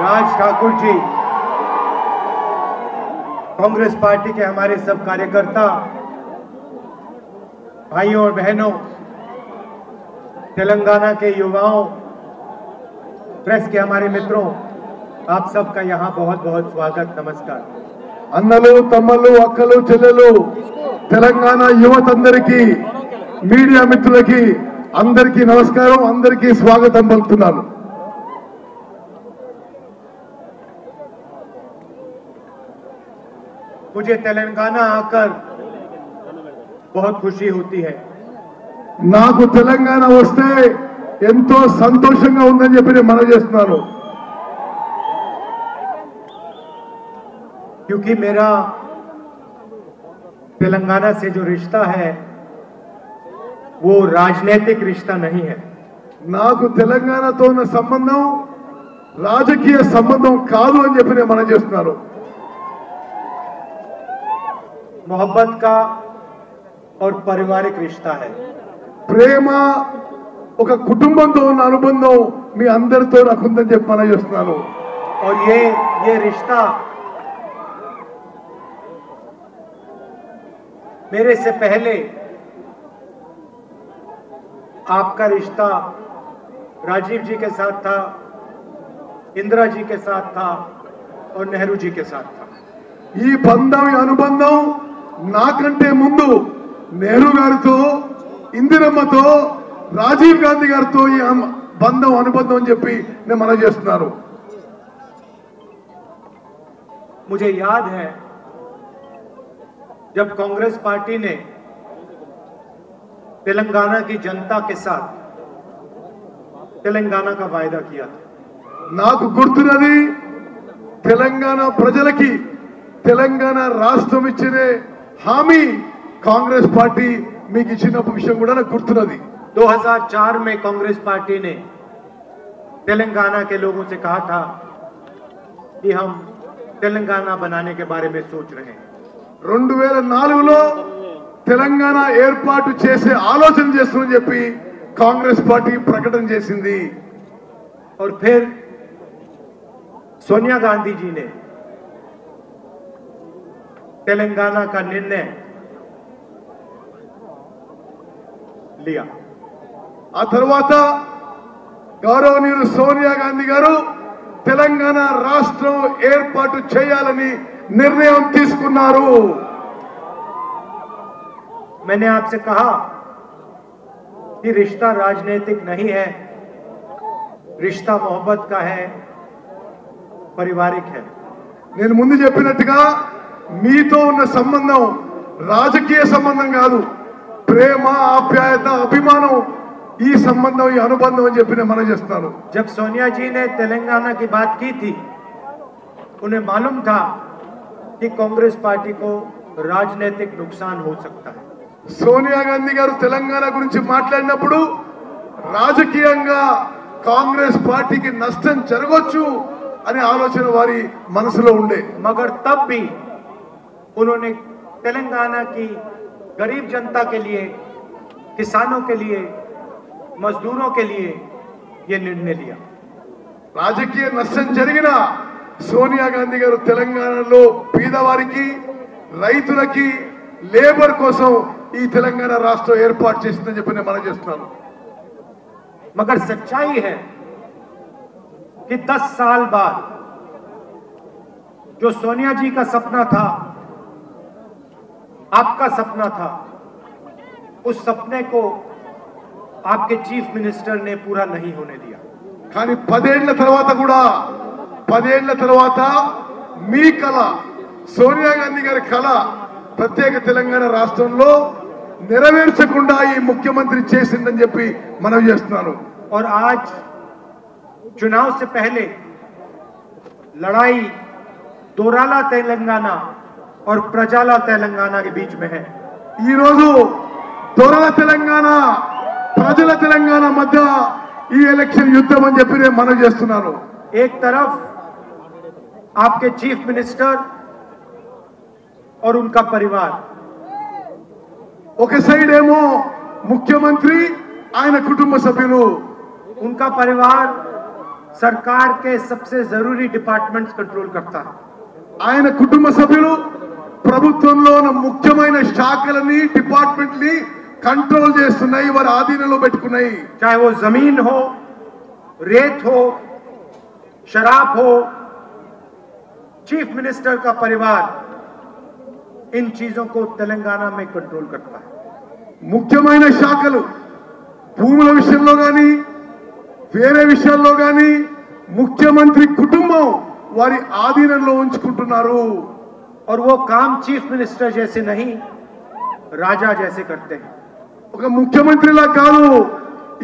Raj Thakur ji, Congress party के हमारे सब कार्यकर्ता, भाइयों और बहनों, तेलंगाना के युवाओं, प्रेस के हमारे मित्रों, आप सबका यहाँ बहुत बहुत स्वागत, नमस्कार। అన్నలు తమ్ముళ్ళు అక్కలు చెల్లెలు తెలంగాణ యువతందరికీ మీడియా మిత్రులకి అందరికీ నమస్కారం, అందరికీ స్వాగతం పలుకుతున్నాను। मुझे तेलंगाना आकर बहुत खुशी होती है। నాకు తెలంగాణ వస్తే ఎంతో సంతోషంగా ఉందని చెప్పి నేను మనవి చేస్తున్నాను। क्योंकि मेरा तेलंगाना से जो रिश्ता है वो राजनीतिक रिश्ता नहीं है। నాకు తెలంగాణతో ఉన్న సంబంధం రాజకీయ సంబంధం కాదు అని చెప్పి నేను మనవి చేస్తున్నాను। मोहब्बत का और पारिवारिक रिश्ता है। ప్రేమ ఒక కుటుంబంతో ఉన్న అనుబంధం మీ అందరితో నాకు ఉందని చెప్పి మనవి చేస్తున్నాను। और ये रिश्ता मेरे से पहले आपका रिश्ता राजीव जी के साथ था, इंदिरा जी के साथ था और नेहरू जी के साथ था। ఈ బంధం ఈ అనుబంధం నాకంటే ముందు నెహ్రూ గారితో, ఇందిరమ్మతో, రాజీవ్ గాంధీ గారితో ఈ బంధం అనుబంధం అని చెప్పి నేను మనవి చేస్తున్నాను। मुझे याद है जब कांग्रेस पार्टी ने तेलंगाना की जनता के साथ तेलंगाना का वायदा किया था। నాకు గుర్తున్నది తెలంగాణ ప్రజలకి తెలంగాణ రాష్ట్రం ఇచ్చిన హామీ కాంగ్రెస్ పార్టీ మీకు ఇచ్చిన విషయం కూడా నాకు గుర్తున్నది। 2004 में कांग्रेस पार्टी ने तेलंगाना के लोगों से कहा था कि हम तेलंगाना बनाने के बारे में सोच रहे हैं। 2004లో తెలంగాణ ఏర్పాటు చేసే ఆలోచన చేస్తుందని చెప్పి కాంగ్రెస్ పార్టీ ప్రకటన చేసింది। और फिर सोनिया गांधी जी ने तेलंगाना का निर्णय लिया। ఆ తర్వాత గౌరవనీయులు సోనియా గాంధీ గారు తెలంగాణ రాష్ట్రం ఏర్పాటు చేయాలని నిర్ణయం తీసుకున్నారు। मैंने आपसे कहा कि रिश्ता राजनीतिक नहीं है, रिश्ता मोहब्बत का है, पारिवारिक है। నేను ముందు చెప్పినట్టుగా మీతో ఉన్న సంబంధం రాజకీయ సంబంధం కాదు, ప్రేమ, ఆప్యాయత, అభిమానం, ఈ సంబంధం, ఈ అనుబంధం అని చెప్పి నేను మనవి చేస్తున్నాను। जब सोनिया जी ने तेलंगाना की बात की थी, उन्हें मालूम था कि कांग्रेस पार्टी को राजनीतिक नुकसान हो सकता है। సోనియా గాంధీ గారు తెలంగాణ గురించి మాట్లాడినప్పుడు రాజకీయంగా కాంగ్రెస్ పార్టీకి నష్టం జరగొచ్చు అనే ఆలోచన వారి మనసులో ఉండే। मगर तब भी उन्होंने तेलंगाना की गरीब जनता के लिए, किसानों के लिए, मजदूरों के लिए ये निर्णय लिया। రాజకీయ నష్టం జరిగినా సోనియా గాంధీ గారు తెలంగాణలో పేదవారికి, రైతులకి, లేబర్ కోసం ఈ తెలంగాణ రాష్ట్రం ఏర్పాటు చేసిందని చెప్పి నేను మనవి చేస్తున్నాను। मगर सच्चाई है कि 10 साल बाद जो सोनिया जी का सपना था, आपका सपना था, उस सपने को आपके चीफ मिनिस्टर ने पूरा नहीं होने दिया। కానీ 10 ఏళ్ల తర్వాత కూడా 10 ఏళ్ల తర్వాత మీ కళ, సోనియా గాంధీ గారి కళ ప్రత్యేక తెలంగాణ రాష్ట్రంలో నెరవేర్చకుండా ఈ ముఖ్యమంత్రి చేసిందని చెప్పి మనవి చేస్తున్నాను। और आज चुनाव से पहले लड़ाई दोराला तेलंगाना और प्रजाला तेलंगाना के बीच में है। ఈ రోజు దొరల తెలంగాణ, ప్రజల తెలంగాణ మధ్య ఈ ఎలక్షన్ యుద్ధం అని చెప్పి నేను మనవి చేస్తున్నాను। एक तरफ आपके चीफ मिनिस्टर और उनका परिवार, ఒక సైడ్ ఏమో ముఖ్యమంత్రి, ఆయన కుటుంబ సభ్యులు, उनका परिवार सरकार के सबसे जरूरी डिपार्टमेंट्स कंट्रोल करता है। ఆయన కుటుంబ సభ్యులు ప్రభుత్వంలో ఉన్న ముఖ్యమైన శాఖలని డిపార్ట్మెంట్ని కంట్రోల్ చేస్తున్నాయి, వారి ఆధీనంలో పెట్టుకున్నాయి। चाहे वो जमीन हो, रेत हो, शराब हो, चीफ मिनिस्टर का परिवार इन चीजों को तेलंगाना में कंट्रोल करता है। ముఖ్యమైన శాఖలు భూముల విషయంలో గాని వేరే విషయాల్లో గాని ముఖ్యమంత్రి కుటుంబం వారి ఆధీనంలో ఉంచుకుంటున్నారు। और वो काम चीफ मिनिस्टर जैसे नहीं, राजा जैसे करते हैं। ఒక ముఖ్యమంత్రిలా కాదు,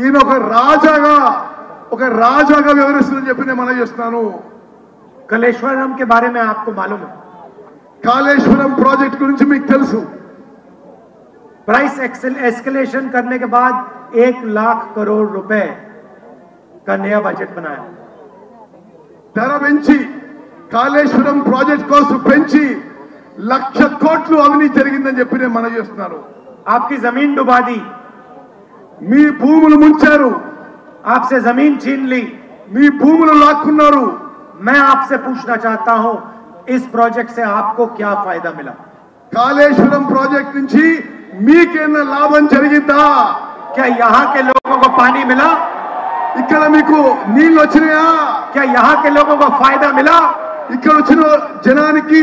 ఈయన ఒక రాజాగా వ్యవహరిస్తుందని చెప్పి నేను మనం చేస్తున్నాను। कलेश्वरम के बारे में आपको मालूम है? కాళేశ్వరం ప్రాజెక్ట్ గురించి మీకు తెలుసు। प्राइस एस्केलेशन करने के बाद 1 लाख करोड़ रुपए का नया बजट बनाया। ధర పెంచి కాళేశ్వరం ప్రాజెక్ట్ కోసం పెంచి 1,00,000 కోట్లు అవినీతి జరిగిందని చెప్పి నేను మనం చేస్తున్నాను। आपकी जमीन डुबा दी, మీ భూములు ముంచారు, आपसे जमीन छीन ली। మీ భూములు లాక్కున్నారు। मैं आपसे पूछना चाहता हूं, इस प्रोजेक्ट से आपको क्या फायदा मिला? కాళేశ్వరం ప్రాజెక్ట్ నుంచి మీకేమైనా లాభం జరిగిందా? क्या यहाँ के लोगों को पानी मिला? ఇక్కడ మీకు నీళ్లు వచ్చినాయా? क्या यहाँ के लोगों को फायदा मिला? ఇక్కడ వచ్చిన జనానికి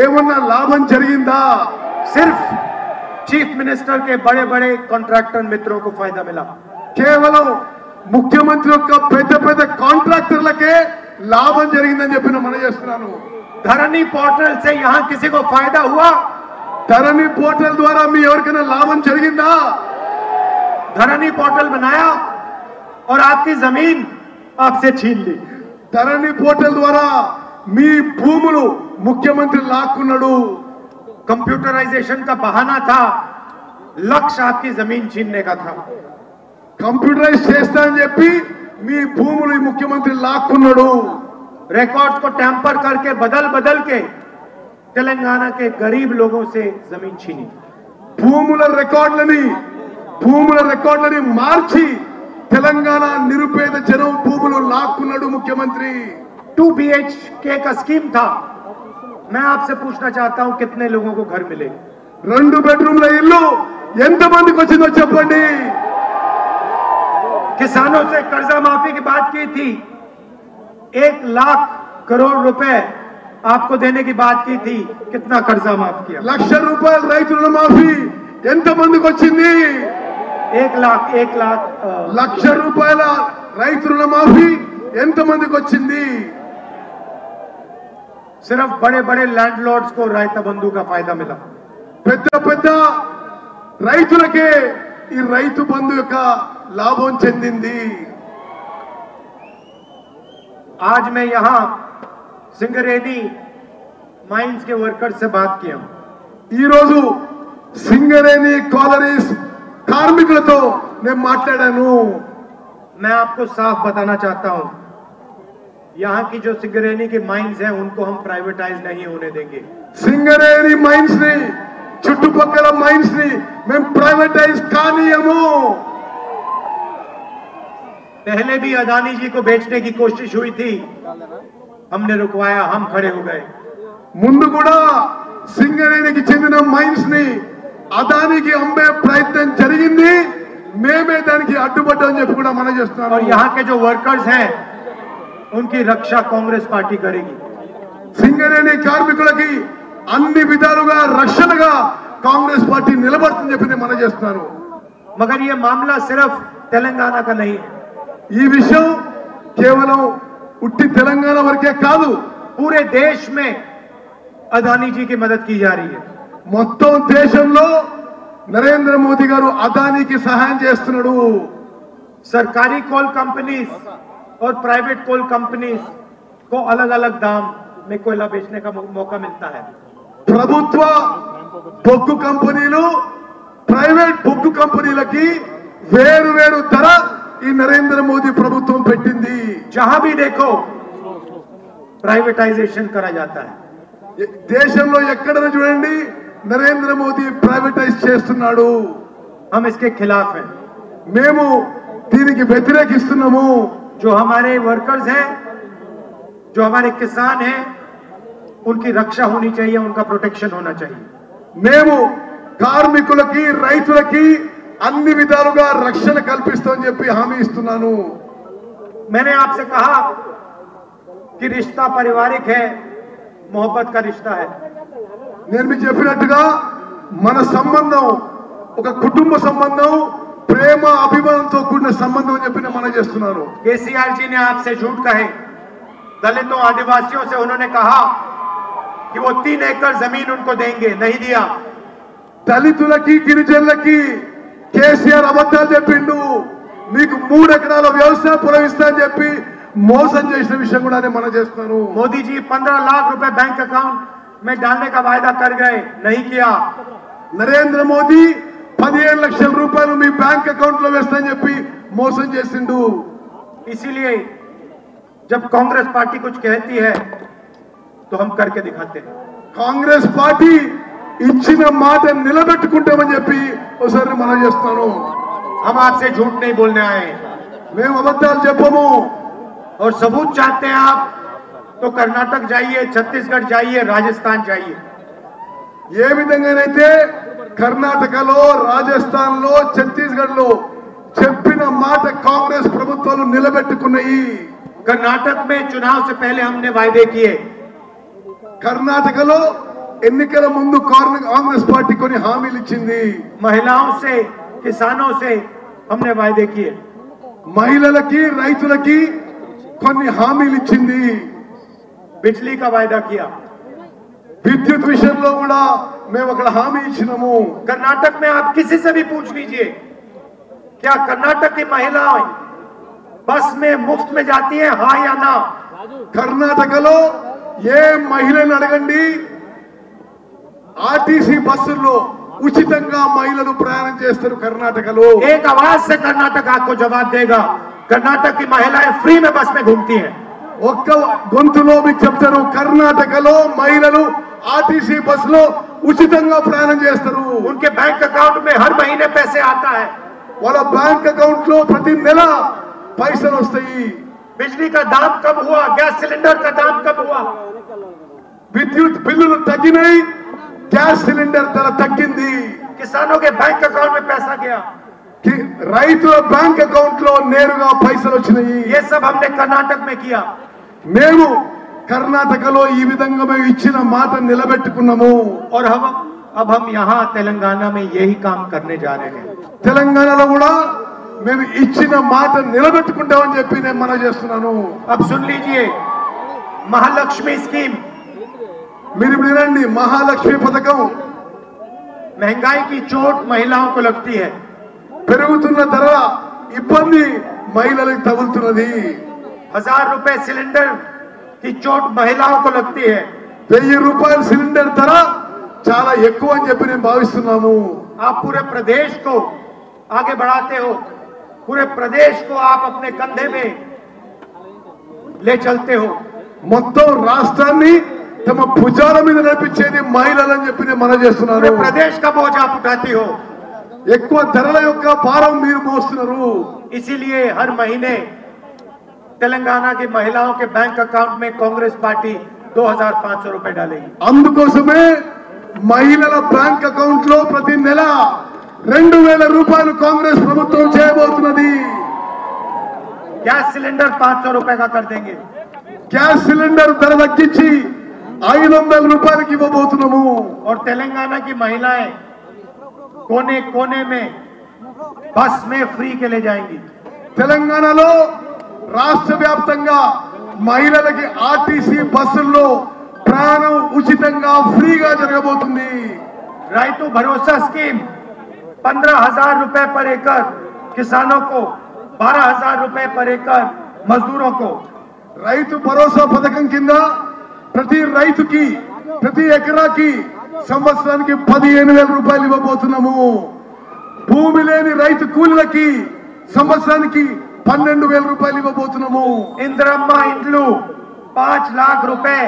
ఏమన్నా లాభం జరిగిందా? सिर्फ चीफ मिनिस्टर के बड़े बड़े कॉन्ट्रैक्टर मित्रों को फायदा मिला। కేవలం ముఖ్యమంత్రి యొక్క పెద్ద పెద్ద కాంట్రాక్టర్లకే లాభం జరిగిందని చెప్పి నేను మనం చేస్తున్నాను। धरनी पोर्टल से यहाँ किसी को फायदा हुआ? ధరణి పోర్టల్ ద్వారా మీ ఎవరికైనా లాభం జరిగిందా? धरनी पोर्टल बनाया और आपकी जमीन आपसे छीन ली। ధరణి పోర్టల్ ద్వారా మీ భూములు ముఖ్యమంత్రి లాక్కున్నాడు। कंप्यूटराइजेशन का बहाना था, लक्ष्य आपकी जमीन छीनने का था। కంప్యూటరైజ్ చేస్తా అని చెప్పి మీ భూములు ఈ ముఖ్యమంత్రి లాక్కున్నాడు। रिकॉर्ड्स को टैंपर करके बदल के तेलंगाना के गरीब लोगों से जमीन छीनी। భూముల రికార్డులని మార్చి తెలంగాణ నిరుపేద జనం భూములు లాక్కున్నాడు ముఖ్యమంత్రి। 2 BHK का स्कीम था। मैं आपसे पूछना चाहता हूं, कितने लोगों को घर मिले? 2 బెడ్రూమ్ల ఇల్లు ఎంత మందికి వచ్చిందో చెప్పండి। किसानों से कर्जा माफी की बात की थी, 1 लाख करोड़ रुपए आपको देने की बात की थी, कितना कर्जा माफ किया? 1,00,000 రూపాయలు రైతు రుణమాఫీ ఎంత మందికి వచ్చింది? 1 लाख 1,00,000 రూపాయల రైతు రుణమాఫీ ఎంత మందికి వచ్చింది? सिर्फ बड़े बड़े लैंडलॉर्ड्स को रायता बंधु का फायदा मिला। పెద్ద పెద్ద రైతులకే ఈ రైతు బంధు యొక్క లాభం చెందింది। आज मैं यहां सिंगरेनी माइंस के वर्कर्स से बात किया हूं। ఈ రోజు సింగరేణి కాలరీస్ కార్మికులతో నేను మాట్లాడాను। मैं आपको साफ बताना चाहता हूं, यहां की जो सिंगरेनी की माइंस हैं उनको हम प्राइवेटाइज नहीं होने देंगे। సింగరేణి మైన్స్ ని చుట్టుపక్కల మైన్స్ ని మేము ప్రైవేటైజ్ కానీయము। पहले भी अदानी जी को बेचने की कोशिश हुई थी, हमने रुकवाया, हम खड़े हो गए। ముందు కూడా సింగరేణికి చెందిన మైన్స్ ని అదానికి అమ్మే ప్రయత్నం జరిగింది, మేమే దానికి అడ్డుపడ్డామని చెప్పి కూడా మనం చేస్తున్నాం। और यहाँ के जो वर्कर्स हैं उनकी रक्षा कांग्रेस पार्टी करेगी। సింగరేణి కార్మికులకి అన్ని విధాలుగా రక్షణగా కాంగ్రెస్ పార్టీ నిలబడుతుందని చెప్పి మనం చేస్తున్నాను। मगर ये मामला सिर्फ तेलंगाना का नहीं है, ఈ విషయం కేవలం ఉట్టి తెలంగాణ వరకే కాదు, पूरे देश में अदानी जी की मदद की जा रही है। మొత్తం దేశంలో నరేంద్ర మోదీ గారు అదానికి సహాయం చేస్తున్నాడు। सरकारी कोल कंपनीज और प्राइवेट कोल कंपनीज को अलग अलग दाम में कोयला बेचने का मौका मिलता है। ప్రభుత్వ బొగ్గు కంపెనీలు ప్రైవేట్ బొగ్గు కంపెనీలకి వేరు వేరు ధర ఈ నరేంద్ర మోదీ ప్రభుత్వం పెట్టింది। जहां भी देखो प्राइवेटाइजेशन करा जाता है। దేశంలో ఎక్కడైనా చూడండి నరేంద్ర మోదీ ప్రైవేటైజ్ చేస్తున్నాడు। हम इसके खिलाफ हैं। మేము దీనికి వ్యతిరేకిస్తున్నాము। जो हमारे वर्कर्स हैं, जो हमारे किसान हैं, उनकी रक्षा होनी चाहिए, उनका प्रोटेक्शन होना चाहिए। మేము కార్మికులకి రైతులకి అన్ని విధాలుగా రక్షణ కల్పిస్తామని చెప్పి హామీ ఇస్తున్నాను। मैंने आपसे कहा कि रिश्ता पारिवारिक है, मोहब्बत का रिश्ता है। నేను మీకు చెప్పినట్టుగా మన సంబంధం ఒక కుటుంబ సంబంధం, ప్రేమ అభిమానంతో కూడిన సంబంధం అని చెప్పి నేను మనం చేస్తున్నాను। केसीआर जी ने आपसे झूठ कहे, दलितों आदिवासियों से उन्होंने कहा कि वो 3 एकड़ जमीन उनको देंगे, नहीं दिया। దళితులకి గిరిజనులకి కేసీఆర్ అబద్ధాలు చెప్పిండు, మీకు 3 ఎకరాల వ్యవసాయ పొలం ఇస్తా అని చెప్పి మోసం చేసిన విషయం కూడా నేను మనం చేస్తున్నాను। मोदी जी 15 लाख रुपए बैंक अकाउंट में डालने का वायदा कर गए, नहीं किया। నరేంద్ర మోదీ 15 లక్షల రూపాయలు మీ బ్యాంక్ అకౌంట్ లో వేస్తా అని చెప్పి మోసం చేసిండు। इसीलिए जब कांग्रेस पार्टी कुछ कहती है तो हम करके दिखाते हैं। కాంగ్రెస్ పార్టీ ఇచ్చిన మాట నిలబెట్టుకుంటామని చెప్పి ఒకసారి మనం చేస్తున్నాను। हम आपसे झूठ नहीं बोलने आए हैं, మేము అబద్ధాలు చెప్పము। और सबूत चाहते हैं आप तो कर्नाटक जाइए, छत्तीसगढ़ जाइए, राजस्थान जाइए। ఏ విధంగానైతే కర్ణాటకలో, రాజస్థాన్ లో, ఛత్తీస్గఢ్ లో చెప్పిన మాట కాంగ్రెస్ ప్రభుత్వాలు నిలబెట్టుకున్నాయి। कर्नाटक में चुनाव से पहले हमने वायदे किए, కర్ణాటకలో ఎన్నికల ముందు కాంగ్రెస్ పార్టీ కొన్ని హామీలు ఇచ్చింది। महिलाओं से, किसानों से हमने वायदे किए, మహిళలకి రైతులకి కొన్ని హామీలు ఇచ్చింది। बिजली का वायदा किया। విద్యుత్ విషయంలో కూడా మేము అక్కడ హామీ ఇచ్చినాము। कर्नाटक में आप किसी से भी पूछ लीजिए, क्या कर्नाटक की महिलाएं बस में मुफ्त में जाती हैं, हाँ या ना? కర్ణాటకలో ఏ మహిళను అడగండి, ఆర్టీసీ బస్సుల్లో ఉచితంగా మహిళలు ప్రయాణం చేస్తారు కర్ణాటకలో। एक आवाज से कर्नाटक आपको जवाब देगा, कर्नाटक की महिलाएं फ्री में बस में घूमती हैं। ఒక్క గొంతులో మీకు చెప్తారు, కర్ణాటకలో మహిళలు ఆర్టీసీ బస్సులో ఉచితంగా ప్రయాణం చేస్తారు। उनके बैंक अकाउंट में हर महीने पैसे आता है, వాళ్ళ బ్యాంక్ అకౌంట్ లో ప్రతి నెల పైసలు వస్తాయి। बिजली का दाम कब हुआ, गैस सिलेंडर का दाम कब हुआ? విద్యుత్ బిల్లులు తగ్గినాయి, గ్యాస్ సిలిండర్ ధర తగ్గింది। किसानों के बैंक अकाउंट में पैसा गया, రైతుల బ్యాంక్ అకౌంట్ లో నేరుగా పైసలు వచ్చినాయి। ये सब हमने कर्नाटक में किया। మేము కర్ణాటకలో ఈ విధంగా మేము ఇచ్చిన మాట నిలబెట్టుకున్నాము। और अब हम यहाँ तेलंगाना में यही काम करने जा रहे हैं। తెలంగాణలో కూడా మేము ఇచ్చిన మాట నిలబెట్టుకుంటామని చెప్పి నేను మనం చేస్తున్నాను। अब सुन लीजिए, महालक्ष्मी स्कीम, మీరు వినండి, మహాలక్ష్మి పథకం। महंगाई की चोट महिलाओं को लगती है, పెరుగుతున్న ధర ఇబ్బంది మహిళలకు తగులుతున్నది। 1000 रुपए सिलेंडर की चोट महिलाओं को लगती है। 1000 రూపాయల సిలిండర్ ధర చాలా ఎక్కువ అని చెప్పి నేను భావిస్తున్నాము। आप पूरे प्रदेश को आगे बढ़ाते हो, पूरे प्रदेश को आप अपने कंधे में ले चलते हो। మొత్తం రాష్ట్రాన్ని తమ భుజాల మీద నడిపించేది మహిళలని చెప్పి నేను మనం చేస్తున్నాను। पूरे प्रदेश का बोझ आप उठाती हो, ఎక్కువ ధరల యొక్క భారం మీరు మోస్తున్నారు। इसीलिए हर महीने तेलंगाना की महिलाओं के बैंक अकाउंट में कांग्रेस पार्टी 2500 रुपए डालेगी। అందుకోసమే మహిళల బ్యాంక్ అకౌంట్ లో ప్రతి నెల 2000 రూపాయలు కాంగ్రెస్ ప్రభుత్వం చేయబోతున్నది। गैस सिलेंडर 500 रुपए का कर देंगे, గ్యాస్ సిలిండర్ ధర తగ్గించి 500 రూపాయలకి ఇవ్వబోతున్నాము। और तेलंगाना की महिलाएं कोने कोने में बस में फ्री के ले जाएंगी। తెలంగాణలో రాష్ట్ర వ్యాప్తంగా మహిళలకి ఆర్టీసీ బస్సుల్లో ప్రయాణం ఉచితంగా ఫ్రీగా జరగబోతుంది। राइतु भरोसा स्कीम 15,000 रुपए पर एकड़ किसानों को, 12,000 रुपए पर एकड़ मजदूरों को। రైతు భరోసా పథకం కింద ప్రతి రైతుకి ప్రతి ఎకరాకి సంవత్సరానికి 15,000 రూపాయలు ఇవ్వబోతున్నాము। భూమి లేని రైతు కూలీలకి సంవత్సరానికి 12,000 రూపాయలు ఇవ్వబోతున్నాము। इंदिरम्मा इंड्लू 5 लाख रुपए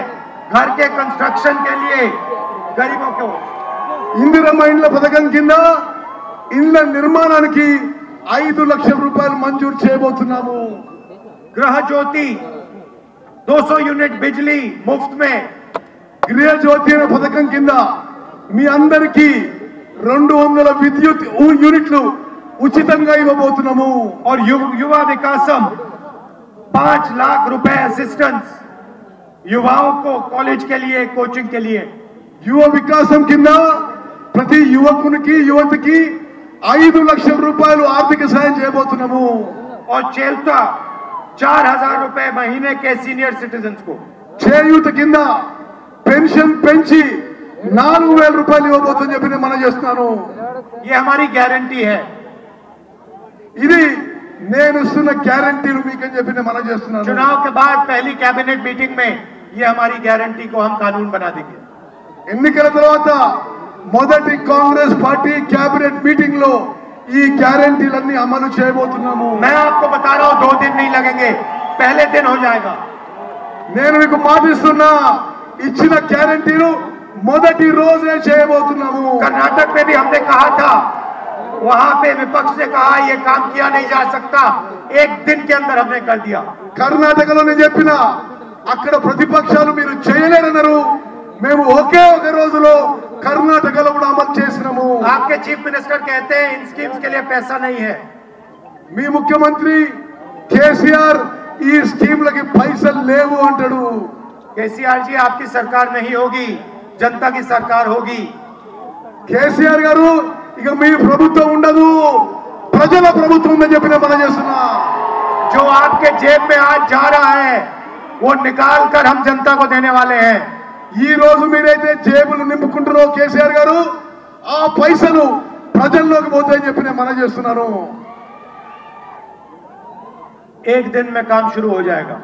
घर के कंस्ट्रक्शन के लिए गरीबों को। ఇందిరమ్మ ఇండ్ల పథకం కింద ఇండ్ల నిర్మాణానికి 5 లక్షల రూపాయలు మంజూరు చేయబోతున్నాము। गृह ज्योति 200 यूनिट बिजली मुफ्त में, గృహ జ్యోతి అనే పథకం కింద మీ అందరికీ 200 విద్యుత్ యూనిట్లు ఉచితంగా ఇవ్వబోతున్నాము. और युवा विकासम 5 लाख रुपए असिस्टेंस युवाओं को कॉलेज के लिए, कोचिंग के लिए. యువ వికాసం కింద ప్రతి యువకునికి యువతికి 5 లక్షల రూపాయలు ఆర్థిక సహాయం చేయబోతున్నాము. और चेलता 4000 रुपए महीने के सीनियर सिटीजन्स को. చేయూత కింద పెన్షన్ పెంచి 4000 రూపాయలు ఇవ్వబోతుందని చెప్పి నేను మనం చేస్తున్నాను. ये हमारी गारंटी है. ఇది నేను ఇస్తున్న గ్యారంటీలు మీకని చెప్పి నేను మనం చేస్తున్నాను. चुनाव के बाद पहली कैबिनेट मीटिंग में ये हमारी गारंटी को हम कानून बना देंगे. ఎన్నికల తర్వాత మొదటి కాంగ్రెస్ పార్టీ కేబినెట్ మీటింగ్ లో ఈ గ్యారంటీలన్నీ అమలు చేయబోతున్నాము. मैं आपको बता रहा हूं 2 दिन नहीं लगेंगे, पहले दिन हो जाएगा. నేను మీకు మాటిస్తున్నా, ఇచ్చిన గ్యారంటీలు మొదటి రోజే చేయబోతున్నాము. कर्नाटक में भी हमने कहा था, वहां पे विपक्ष ने कहा ये काम किया नहीं जा सकता, 1 दिन के अंदर हमने कर दिया. కర్ణాటకలో నేను చెప్పిన అక్కడ ప్రతిపక్షాలు మీరు చేయలేరన్నారు, మేము ఒకే ఒక రోజులో కర్ణాటకలో కూడా అమలు చేసినాము. आपके चीफ मिनिस्टर कहते हैं इन स्कीम्स के लिए पैसा नहीं है. మీ ముఖ్యమంత్రి కేసీఆర్ ఈ స్కీమ్లకి పైసలు లేవు అంటాడు. केसीआर जी आपकी सरकार नहीं होगी, जनता की सरकार होगी. కేసీఆర్ గారు ఇక మీ ప్రభుత్వం ఉండదు, ప్రజల ప్రభుత్వం ఉందని చెప్పి నేను మనం చేస్తున్నా. जो आपके जेब में आज जा रहा है वो निकाल कर हम जनता को देने वाले हैं. ఈ రోజు మీరైతే జేబులు నింపుకుంటారో కేసీఆర్ గారు, ఆ పైసలు ప్రజల్లోకి పోతాయని చెప్పి నేను మనం చేస్తున్నాను. 1 दिन में काम शुरू हो जाएगा.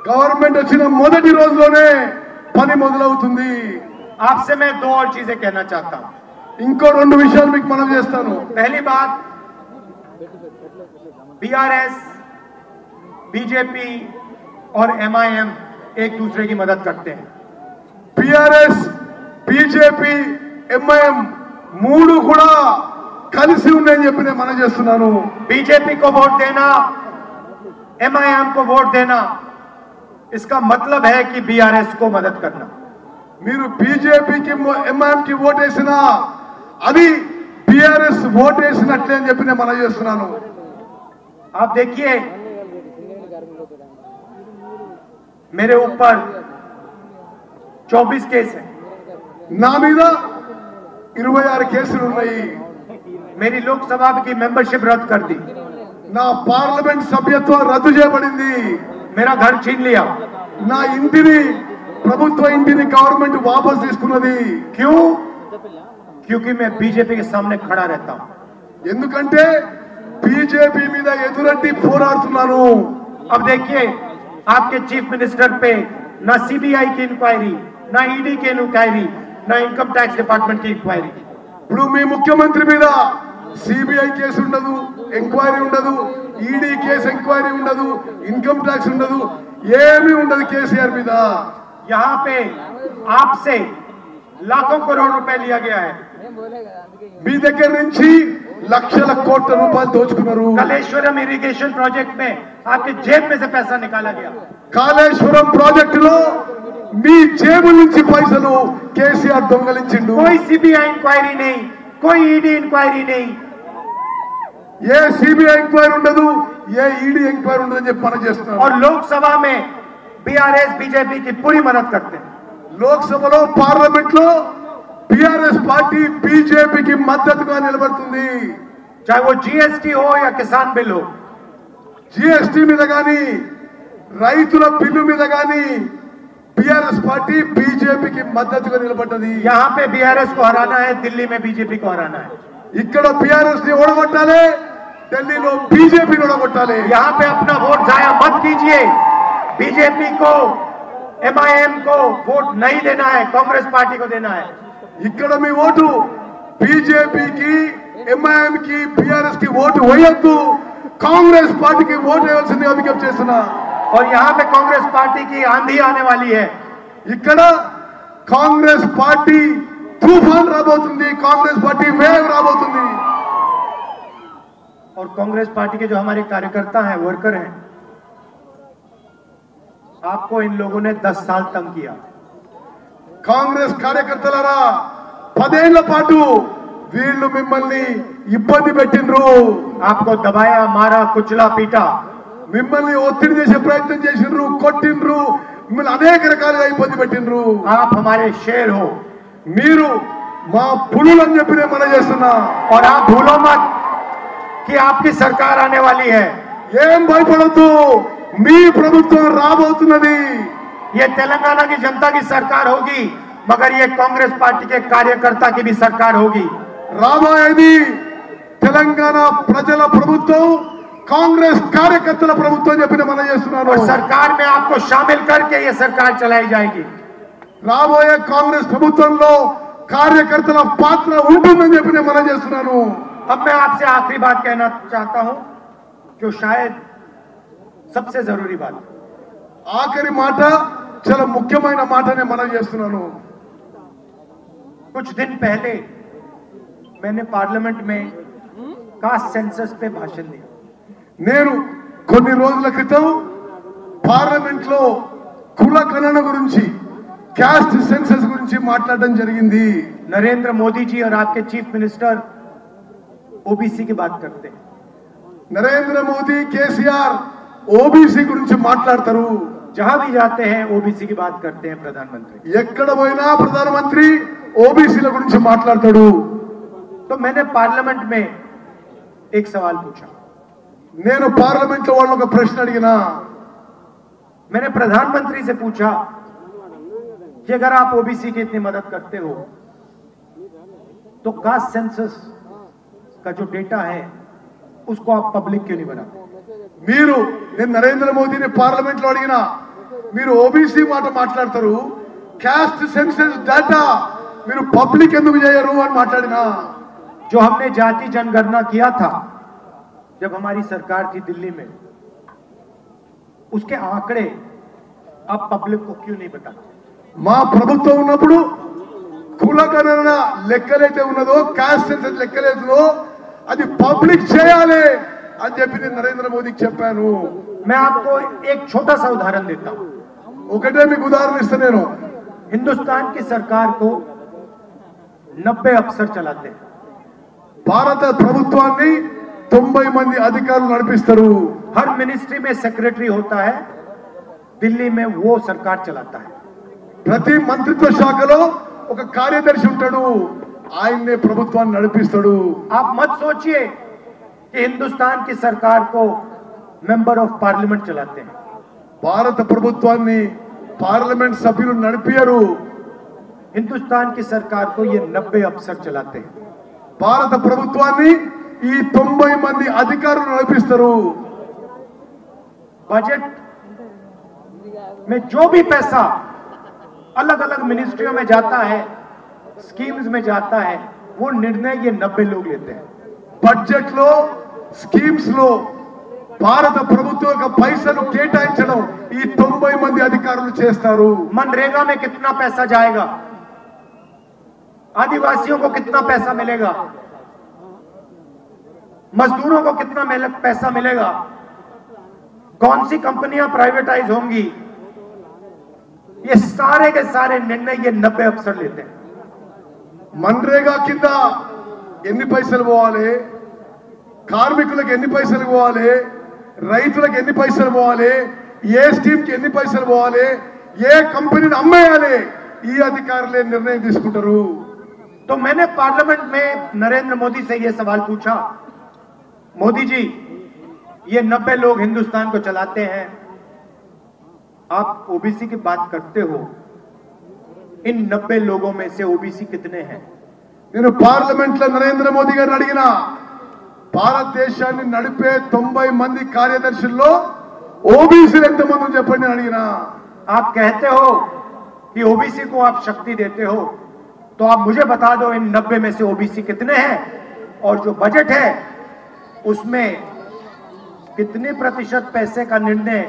గవర్నమెంట్ వచ్చిన మొదటి రోజులోనే పని మొదలవుతుంది. आपसे मैं 2 और चीजें कहना चाहता हूं. ఇంకో 2 విషయాలు మీకు మనం చేస్తాను. पहली बात, बीआरएस, बीजेपी और एमआईएम एक दूसरे की मदद करते हैं. టిఆర్ఎస్, బీజేపీ, ఎంఐఎం 3 కూడా కలిసి ఉన్నాయని చెప్పి నేను మనం చేస్తున్నాను. बीजेपी को वोट देना, एमआईएम को वोट देना, इसका मतलब है कि बीआरएस को मदद करना. మీరు బీజేపీకి ఎంఐఎంకి ఓటేసినా అది టిఆర్ఎస్ ఓటేసినట్లే అని చెప్పి నేను మనం చేస్తున్నాను. आप देखिए मेरे ऊपर 24 केस है. నా మీద 26 కేసులు ఉన్నాయి. मेरी लोकसभा की मेंबरशिप रद्द कर दी. నా పార్లమెంట్ సభ్యత్వం రద్దు చేయబడింది. मेरा घर छीन लिया. నా ఇంటిని, ప్రభుత్వ ఇంటిని గవర్నమెంట్ వాపస్ తీసుకున్నది. क्यों? क्योंकि मैं बीजेपी के सामने खड़ा रहता हूं. ఎందుకంటే బీజేపీ మీద ఎదురడ్డి పోరాడుతున్నాను. अब देखिए आपके चीफ मिनिस्टर पे ना सीबीआई की इंक्वायरी, ना ईडी की इंक्वायरी, ना इनकम टैक्स डिपार्टमेंट की इंक्वायरी. ఇప్పుడు మీ ముఖ్యమంత్రి మీద సిబిఐ కేసు ఉండదు, ఎంక్వైరీ ఉండదు, ఈడీ కేసు ఎంక్వైరీ ఉండదు, ఇన్కమ్ ట్యాక్స్ ఉండదు, ఏమీ ఉండదు కేసీఆర్ మీద. यहाँ पे आपसे लाखों करोड़ रुपए लिया गया है. మీ దగ్గర నుంచి లక్షల కోట్ల రూపాయలు దోచుకున్నారు. कलेश्वरम इरिगेशन प्रोजेक्ट में आपके जेब में से पैसा निकाला गया. కాళేశ్వరం ప్రాజెక్టులో మీ జేబు నుంచి పైసలు కేసీఆర్ దొంగలించిండు. कोई सीबीआई इंक्वायरी नहीं, कोई ईडी इंक्वायरी नहीं. ఏ సిబిఐ ఎంక్వైరీ ఉండదు, ఏ ఈడీ ఎంక్వైరీ ఉండదు అని చెప్పి మనం చేస్తున్నాం. और लोकसभा में बीआरएस बीजेपी की पूरी मदद करते हैं. లోక్సభలో, పార్లమెంట్ లో టిఆర్ఎస్ పార్టీ బీజేపీకి మద్దతుగా నిలబడుతుంది. चाहे वो जीएसटी हो या किसान बिल हो. జిఎస్టీ మీద కానీ, రైతుల బిల్లు మీద కానీ టిఆర్ఎస్ పార్టీ బీజేపీకి మద్దతుగా నిలబడ్డది. यहाँ पे बीआरएस को हराना है, दिल्ली में बीजेपी को हराना है. ఇక్కడ టిఆర్ఎస్ ని ఓడగొట్టాలి, ఢిల్లీలో బీజేపీని ఓడగొట్టాలి. यहाँ पे अपना वोट जाया मत कीजिए. बीजेपी को, एमआईएम को वोट नहीं देना है, कांग्रेस पार्टी को देना है. ఇక్కడ మీ ఓటు బీజేపీకి, ఎంఐఎం కి, టిఆర్ఎస్ కి ఓటు వేయొద్దు, కాంగ్రెస్ పార్టీకి ఓటు వేయాల్సిందిగా విజ్ఞప్తి చేస్తున్నా. और यहाँ पे कांग्रेस पार्टी की आंधी आने वाली है. ఇక్కడ కాంగ్రెస్ పార్టీ तूफान రాబోతుంది, కాంగ్రెస్ పార్టీ వేవ్ రాబోతుంది. और कांग्रेस पार्टी के जो हमारे कार्यकर्ता हैं, वर्कर हैं, आपको इन लोगों ने 10 साल तंग किया। కాంగ్రెస్ కార్యకర్తలారా 10 ఏళ్ల పాటు వీళ్ళు మిమ్మల్ని ఇబ్బంది పెట్టిండ్రు, आपको दबाया, मारा, कुचला, पीटा। మిమ్మల్ని ఒత్తిడి చేసే ప్రయత్నం చేసిండ్రు, కొట్టిండ్రు, మిమ్మల్ని అనేక రకాలుగా ఇబ్బంది పెట్టిండ్రు। आप हमारे शेर हो మీరు మా పులులు అని చెప్పి నేను మనం చేస్తున్నా। और आप भूलो मत कि आपकी सरकार आने वाली है। ఏం భయపడొద్దు, మీ ప్రభుత్వం రాబోతున్నది। ये तेलंगाना की जनता की सरकार होगी, मगर ये कांग्रेस पार्टी के कार्यकर्ता की भी सरकार होगी। రాబోయేది తెలంగాణ ప్రజల ప్రభుత్వం, కాంగ్రెస్ కార్యకర్తల ప్రభుత్వం చెప్పిన మనం చేస్తున్నాను। और सरकार में आपको शामिल करके ये सरकार चलाई जाएगी। రాబోయే కాంగ్రెస్ ప్రభుత్వంలో కార్యకర్తల పాత్ర ఉంటుందని చెప్పి నేను మనం చేస్తున్నాను। अब मैं आपसे आखिरी बात कहना चाहता हूं, जो शायद सबसे जरूरी बात है। ఆఖరి మాట చాలా ముఖ్యమైన మాటనే మనం చేస్తున్నాను। कुछ दिन पहले मैंने पार्लियामेंट में कास्ट सेंसस पे भाषण दिया। నేను కొన్ని రోజుల క్రితం పార్లమెంట్ లో కుల గణన గురించి, క్యాస్ట్ సెన్సస్ గురించి మాట్లాడడం జరిగింది। नरेंद्र मोदी जी और आपके चीफ मिनिस्टर ओबीसी की बात करते हैं। నరేంద్ర మోదీ, కేసీఆర్ ఓబీసీ గురించి మాట్లాడతారు। जहां भी जाते हैं ओबीसी की बात करते हैं प्रधानमंत्री। ఎక్కడ పోయినా ప్రధానమంత్రి ఓబీసీల గురించి మాట్లాడతాడు। तो मैंने पार्लियामेंट में एक सवाल पूछा। నేను పార్లమెంట్ లో వాళ్ళకు ఒక ప్రశ్న అడిగినా। मैंने प्रधानमंत्री से पूछा कि अगर आप ओबीसी की इतनी मदद करते हो तो कास्ट सेंसस का जो डेटा है उसको आप पब्लिक क्यों नहीं बनाते? మీరు, నేను నరేంద్ర మోదీని పార్లమెంట్ లో అడిగినా, మీరు ఓబీసీ మాట మాట్లాడతారు, క్యాస్ట్ సెన్సస్ డేటా మీరు పబ్లిక్ ఎందుకు చేయరు అని మాట్లాడినా। जो हमने जाति जनगणना किया था जब हमारी सरकार थी दिल्ली में, उसके आंकड़े आप पब्लिक को क्यों नहीं बताते? మా ప్రభుత్వం ఉన్నప్పుడు కుల గణన లెక్కలైతే ఉన్నదో, క్యాస్ట్ సెన్సస్ లెక్కలేదో అది పబ్లిక్ చేయాలి అని చెప్పి నేను నరేంద్ర మోదీకి చెప్పాను। मैं आपको एक छोटा सा उदाहरण देता हूं। ఒకటే మీకు ఉదాహరణ ఇస్తా నేను। हिंदुस्तान की सरकार को 90 अफसर चलाते हैं। భారత ప్రభుత్వాన్ని 90 మంది అధికారులు నడిపిస్తారు। हर मिनिस्ट्री में सेक्रेटरी होता है, दिल्ली में वो सरकार चलाता है। ప్రతి మంత్రిత్వ శాఖలో ఒక కార్యదర్శి ఉంటాడు, ఆయన్నే ప్రభుత్వాన్ని నడిపిస్తాడు। आप मत सोचिए कि हिंदुस्तान की सरकार को मेंबर ऑफ पार्लियामेंट चलाते हैं। భారత ప్రభుత్వాన్ని పార్లమెంట్ సభ్యులు నడిపియరు, हिंदुस्तान की सरकार को ये 90 अफसर चलाते हैं। భారత ప్రభుత్వాన్ని ఈ 90 మంది అధికారులు నడిపిస్తారు। बजट में जो भी पैसा अलग अलग मिनिस्ट्रियों में जाता है, स्कीम्स में जाता है, वो निर्णय ये 90 लोग लेते हैं। బడ్జెట్ లో, స్కీమ్స్ లో భారత ప్రభుత్వం యొక్క పైసలు కేటాయించడం ఈ 90 మంది అధికారులు చేస్తారు। मनरेगा में कितना पैसा जाएगा, आदिवासियों को कितना पैसा मिलेगा, मजदूरों को कितना पैसा मिलेगा, कौन सी कंपनियां प्राइवेटाइज होंगी, ये सारे के सारे निर्णय ये 90 अफसर लेते हैं। మన్రేగా కింద ఎన్ని పైసలు పోవాలి, కార్మికులకు ఎన్ని పైసలు పోవాలి, రైతులకు ఎన్ని పైసలు పోవాలి, ఏ స్కీమ్ కి ఎన్ని పైసలు పోవాలి, ఏ కంపెనీని అమ్మేయాలి, ఈ అధికారులే నిర్ణయం తీసుకుంటారు। तो मैंने पार्लियामेंट में नरेंद्र मोदी से यह सवाल पूछा, मोदी जी ये 90 लोग हिंदुस्तान को चलाते हैं, आप ओबीसी की बात करते हो, इन 90 लोगों में से ओबीसी कितने हैं? నేను పార్లమెంట్ లో నరేంద్ర మోదీ గారిని అడిగినా, భారతదేశాన్ని నడిపే 90 మంది కార్యదర్శుల్లో ఓబీసీలు ఎంతమంది చెప్పండి అని అడిగినా। आप कहते हो कि ओबीसी को आप शक्ति देते हो, तो आप मुझे बता दो इन 90 में से ओबीसी कितने हैं, और जो बजट है उसमें कितने प्रतिशत पैसे का निर्णय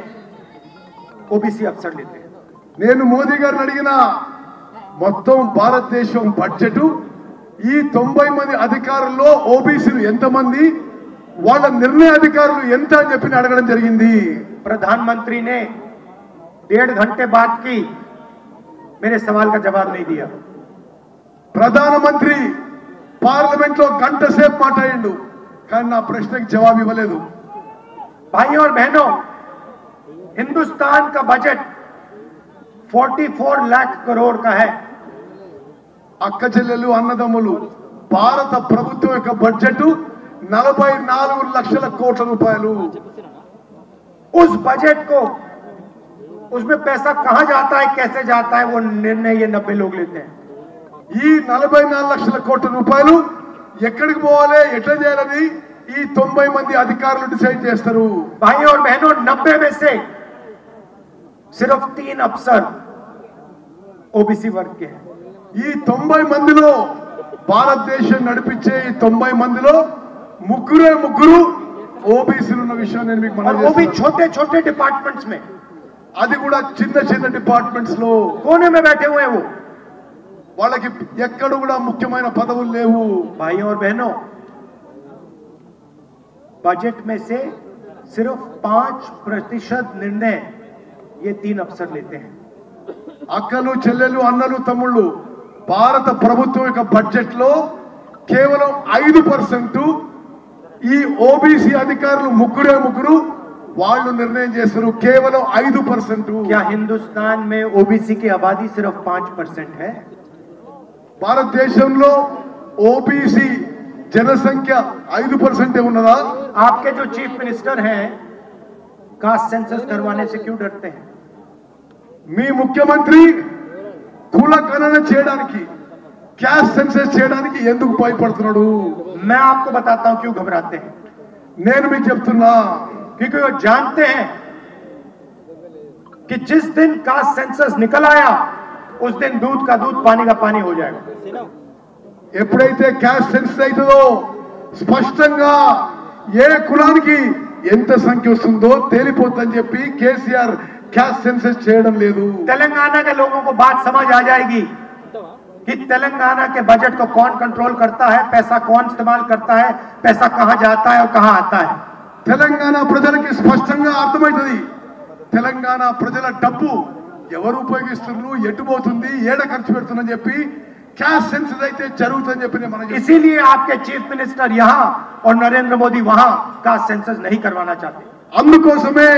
ओबीसी अफसर लेते हैं? నేను మోదీ గారిని అడిగినా, మొత్తం భారతదేశం బడ్జెట్ ఈ 90 మంది అధికారుల్లో ఓబీసీలు ఎంతమంది, వాళ్ళ నిర్ణయ అధికారులు ఎంత అని చెప్పి అడగడం జరిగింది। प्रधानमंत्री ने 1.5 घंटे बात की, मेरे सवाल का जवाब नहीं दिया। ప్రధానమంత్రి పార్లమెంట్ లో గంట సేపు మాట్లాడిండు కానీ నా ప్రశ్నకి జవాబు ఇవ్వలేదు. भाइयों और बहनों, हिंदुस्तान का बजट 44 लाख करोड़ का है। అక్క చెల్లెలు అన్నదమ్ములు భారత ప్రభుత్వం యొక్క బడ్జెట్ 44 లక్షల కోట్ల రూపాయలు. उस बजट को, उसमें पैसा कहां जाता है, कैसे जाता है, वो निर्णय ये 90 लोग लेते हैं। ఈ 44 లక్షల కోట్ల రూపాయలు ఎక్కడికి పోవాలి, ఎట్లా చేయాలని ఈ 90 మంది అధికారులు డిసైడ్ చేస్తారు. भाइयों और बहनों, 90 में से सिर्फ 3 अफसर ओबीसी वर्ग के हैं। ఈ 90 మందిలో భారతదేశం నడిపించే ఈ 90 మందిలో ముగ్గురు ఓబీసీలు ఉన్న విషయం నేను మీకు और మనవి वो भी చేస్తున్నాను. छोटे छोटे डिपार्टमेंट्स में, అది కూడా చిన్న చిన్న డిపార్ట్మెంట్స్ లో कोने में बैठे हुए हैं वो। వాళ్ళకి ఎక్కడ కూడా ముఖ్యమైన పదవులు లేవు. भाइयों और बहनों, बजट में से सिर्फ 5% निर्णय ये 3 अफसर लेते हैं। అక్కలు చెల్లెలు అన్నలు తమ్ముళ్ళు భారత ప్రభుత్వం యొక్క బడ్జెట్ లో కేవలం 5% ఈ ఓబీసీ అధికారులు ముగ్గురు వాళ్ళు నిర్ణయం చేస్తారు. కేవలం 5%. क्या हिंदुस्तान में ओबीसी की आबादी सिर्फ 5% है? భారతదేశంలో ఓబీసీ జనసంఖ్య 5% ఉన్నదా? आपके जो चीफ मिनिस्टर हैं, कास्ट सेंसस करवाने से क्यों डरते हैं? మీ ముఖ్యమంత్రి కుల గణన చేయడానికి, క్యాస్ట్ సెన్సస్ చేయడానికి ఎందుకు భయపడుతున్నాడు? मैं आपको बताता हूं क्यों घबराते हैं। నేను మీకు చెప్తున్నా, क्योंकि वो जानते हैं कि जिस दिन कास्ट सेंसस निकल आया, उस दिन दूध का दूध, पानी का पानी हो जाएगा। ఎప్పుడైతే క్యాస్ట్ సెన్సస్ అవుతుందో స్పష్టంగా ఏ కులానికి ఎంత సంఖ్య వస్తుందో తేలిపోతుందని చెప్పి కేసీఆర్ క్యాస్ట్ సెన్సస్ చేయడం లేదు. तेलंगाना के लोगों को बात समझ आ जाएगी कि तेलंगाना के बजट को कौन कंट्रोल करता है, पैसा कौन इस्तेमाल करता है, पैसा कहां जाता है और कहां आता है। తెలంగాణ ప్రజలకి స్పష్టంగా అర్థమవుతుంది తెలంగాణ ప్రజల డబ్బు ఎవరు ఉపయోగిస్తున్నారు, ఎటు పోతుంది, ఏడ ఖర్చు పెడుతుందని చెప్పి క్యాస్ట్ సెన్సస్ అయితే జరుగుతుందని చెప్పి నేను మనం इसीलिए आपके चीफ मिनिस्टर यहां और नरेंद्र मोदी वहां कास्ट सेंसस नहीं करवाना चाहते। అందుకోసమే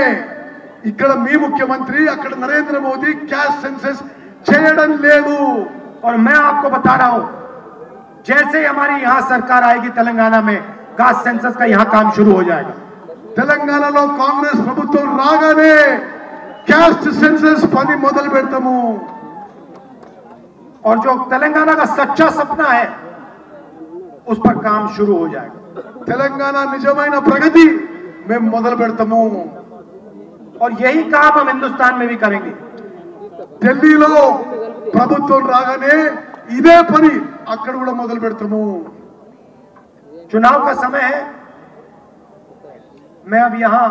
ఇక్కడ మీ ముఖ్యమంత్రి, అక్కడ నరేంద్ర మోదీ క్యాస్ట్ సెన్సస్ చేయడం లేదు. और मैं आपको बता रहा हूं, जैसे हमारी यहां सरकार आएगी तेलंगाना में, कास्ट सेंसस का यहां काम शुरू हो जाएगा। తెలంగాణలో కాంగ్రెస్ ప్రభుత్వం రాగానే క్యాస్ట్ సెన్సస్ పని మొదలు పెడతాము. और जो तेलंगाना का सच्चा सपना है, उस पर काम शुरू हो जाएगा। తెలంగాణ నిజమైన ప్రగతి మేము మొదలు పెడతాము. और यही काम हम हिंदुस्तान में भी करेंगे। ఢిల్లీలో ప్రభుత్వం రాగానే ఇదే పని అక్కడ కూడా మొదలు పెడతాము. चुनाव का समय है। मैं अब यहां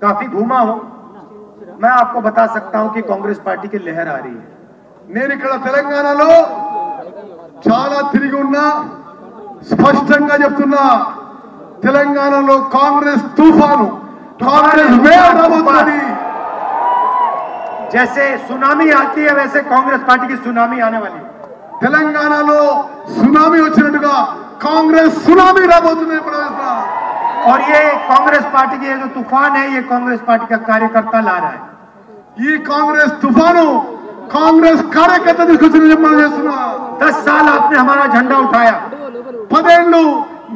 काफी घूमा हूं। मैं आपको बता सकता हूं कि कांग्रेस पार्टी की लहर आ रही है। నేను ఇక్కడ తెలంగాణలో చాలా తిరిగి ఉన్నా, స్పష్టంగా చెప్తున్నా, తెలంగాణలో కాంగ్రెస్ తుఫాను, కాంగ్రెస్ వేవ్ రాబోతున్నది. जैसे सुनामी आती है, वैसे कांग्रेस पार्टी की सुनामी आने वाली है। తెలంగాణలో సునామీ వచ్చినట్టుగా కాంగ్రెస్ సునామీ రాబోతుంది. और ये कांग्रेस पार्टी की जो तूफान है, ये कांग्रेस पार्टी का कार्यकर्ता ला रहा है। ఈ కాంగ్రెస్ తుఫాను కాంగ్రెస్ కార్యకర్త తీసుకొచ్చిన చెప్పడం చేస్తున్నా. 10 साल आपने हमारा झंडा उठाया, 10 ఏళ్ళు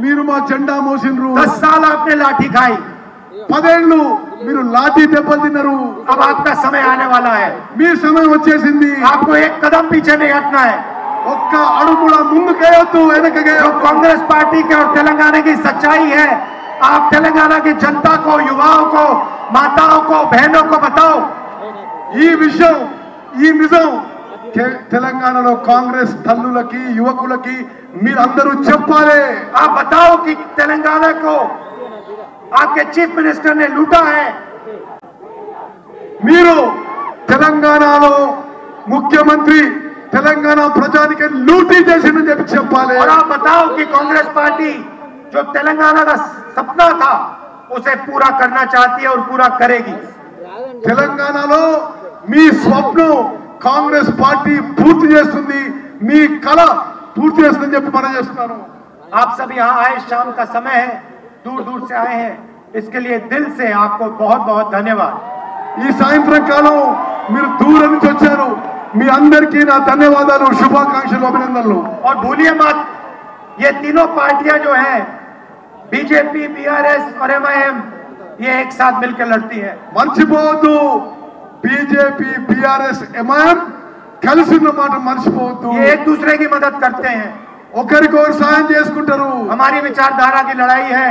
మీరు మా జెండా మోసిండ్రు, 10 साल आपने लाठी खाई, 10 ఏళ్ళు మీరు లాఠీ దెబ్బలు తిన్నారు. अब आपका समय आने वाला है। మీ సమయం వచ్చేసింది. आपको एक कदम पीछे नहीं हटना है। ఒక్క అడుగు కూడా ముందుకేయొద్దు, వెనకకే. जो कांग्रेस पार्टी के और तेलंगाना की सच्चाई है, आप तेलंगाना की जनता को, युवाओं को, माताओं को, बहनों को बताओ। ఈ విషయం, ఈ నిజం తెలంగాణలో కాంగ్రెస్ తల్లులకి, యువకులకి మీరందరూ చెప్పాలి. आप बताओ कि तेलंगाना को आपके चीफ मिनिस्टर ने लूटा है। మీరు తెలంగాణలో ముఖ్యమంత్రి తెలంగాణ ప్రజానికి లూటీ చేసిందని చెప్పి చెప్పాలి. और आप बताओ कि कांग्रेस पार्टी जो तेलंगाना का सपना था, उसे पूरा करना चाहती है और पूरा करेगी। తెలంగాణలో మీ స్వప్నం కాంగ్రెస్ పార్టీ పూర్తి చేస్తుంది, మీ కళ పూర్తి చేస్తుందని చెప్పి మనం చేస్తున్నాను. आप सब यहाँ आए, शाम का समय है, दूर दूर से आए हैं, इसके लिए दिल से आपको बहुत बहुत धन्यवाद. ఈ సాయంత్రం కాలం మీరు దూరం నుంచి వచ్చారు, మీ అందరికీ నా ధన్యవాదాలు, శుభాకాంక్షలు, అభినందనలు. और भूलिए मत, ये तीनों पार्टियां जो हैं, बीजेपी, बीआरएस और एमआईएम, ये एक साथ मिलकर लड़ती है. మర్చిపోవద్దు, బీజేపీ, బీఆర్ఎస్, ఎంఐఎం కలిసి ఉన్న మాట మర్చిపోవద్దు. ये एक दूसरे की मदद करते हैं. ఒకరికొకరు సాయం చేసుకుంటారు. हमारी विचारधारा की लड़ाई है,